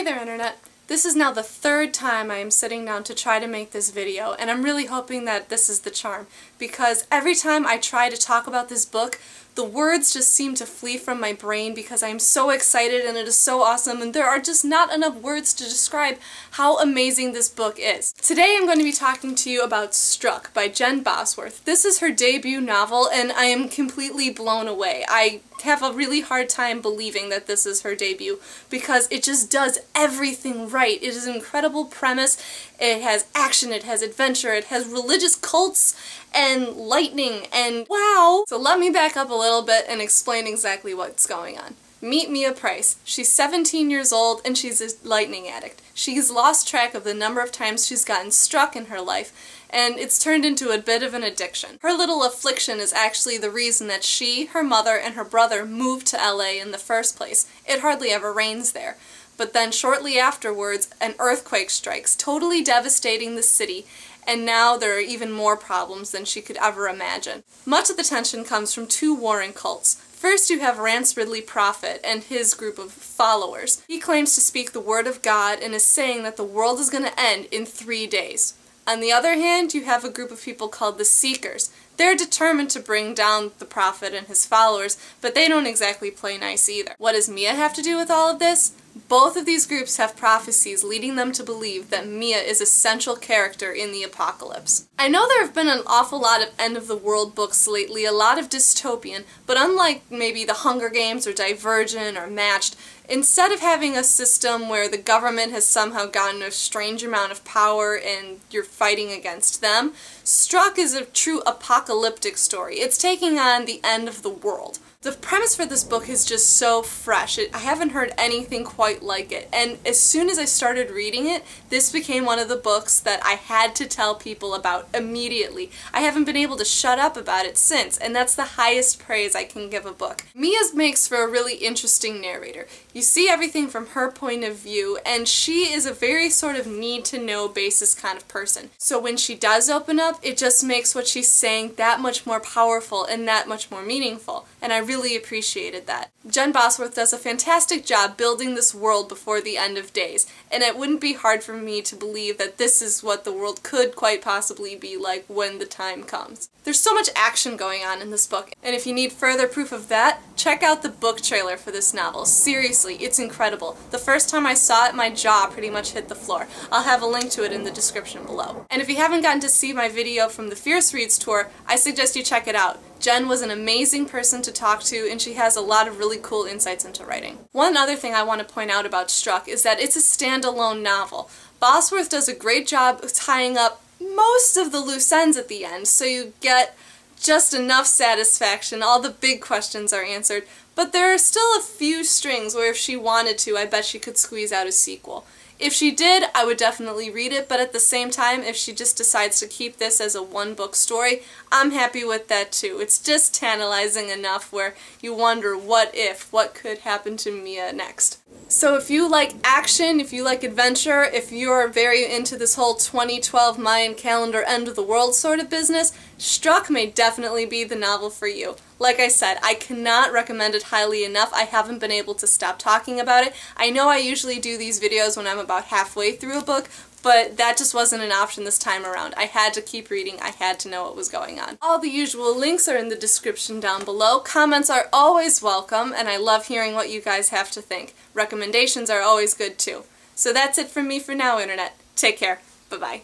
there, Internet! This is now the third time I am sitting down to try to make this video, and I'm really hoping that this is the charm, because every time I try to talk about this book, the words just seem to flee from my brain because I am so excited and it is so awesome, and there are just not enough words to describe how amazing this book is. Today I'm going to be talking to you about Struck by Jen Bosworth. This is her debut novel and I am completely blown away. I have a really hard time believing that this is her debut because it just does everything right. It is an incredible premise, it has action, it has adventure, it has religious cults and lightning and wow! So let me back up a little bit and explain exactly what's going on. Meet Mia Price. She's 17 years old and she's a lightning addict. She's lost track of the number of times she's gotten struck in her life, and it's turned into a bit of an addiction. Her little affliction is actually the reason that she, her mother, and her brother moved to LA in the first place. It hardly ever rains there. But then shortly afterwards, an earthquake strikes, totally devastating the city, and now there are even more problems than she could ever imagine. Much of the tension comes from two warring cults. First you have Rance Ridley Prophet and his group of followers. He claims to speak the word of God and is saying that the world is going to end in 3 days. On the other hand, you have a group of people called the Seekers. They're determined to bring down the prophet and his followers, but they don't exactly play nice either. What does Mia have to do with all of this? Both of these groups have prophecies leading them to believe that Mia is a central character in the apocalypse. I know there have been an awful lot of end-of-the-world books lately, a lot of dystopian, but unlike maybe The Hunger Games or Divergent or Matched, instead of having a system where the government has somehow gotten a strange amount of power and you're fighting against them, Struck is a true apocalyptic story. It's taking on the end of the world. The premise for this book is just so fresh. I haven't heard anything quite like it, and as soon as I started reading it, this became one of the books that I had to tell people about immediately. I haven't been able to shut up about it since, and that's the highest praise I can give a book. Mia makes for a really interesting narrator. You see everything from her point of view, and she is a very sort of need-to-know basis kind of person. So when she does open up, it just makes what she's saying that much more powerful and that much more meaningful, and I really appreciated that. Jen Bosworth does a fantastic job building this world before the end of days, and it wouldn't be hard for me to believe that this is what the world could quite possibly be like when the time comes. There's so much action going on in this book, and if you need further proof of that, check out the book trailer for this novel. Seriously, it's incredible. The first time I saw it, my jaw pretty much hit the floor. I'll have a link to it in the description below. And if you haven't gotten to see my video from the Fierce Reads tour, I suggest you check it out. Jen was an amazing person to talk to, and she has a lot of really cool insights into writing. One other thing I want to point out about Struck is that it's a standalone novel. Bosworth does a great job of tying up most of the loose ends at the end, so you get just enough satisfaction, all the big questions are answered, but there are still a few strings where if she wanted to, I bet she could squeeze out a sequel. If she did, I would definitely read it, but at the same time, if she just decides to keep this as a one-book story, I'm happy with that too. It's just tantalizing enough where you wonder what could happen to Mia next. So if you like action, if you like adventure, if you're very into this whole 2012 Mayan calendar end of the world sort of business, Struck may definitely be the novel for you. Like I said, I cannot recommend it highly enough. I haven't been able to stop talking about it. I know I usually do these videos when I'm about halfway through a book, but that just wasn't an option this time around. I had to keep reading, I had to know what was going on. All the usual links are in the description down below. Comments are always welcome, and I love hearing what you guys have to think. Recommendations are always good too. So that's it from me for now, Internet. Take care. Bye-bye.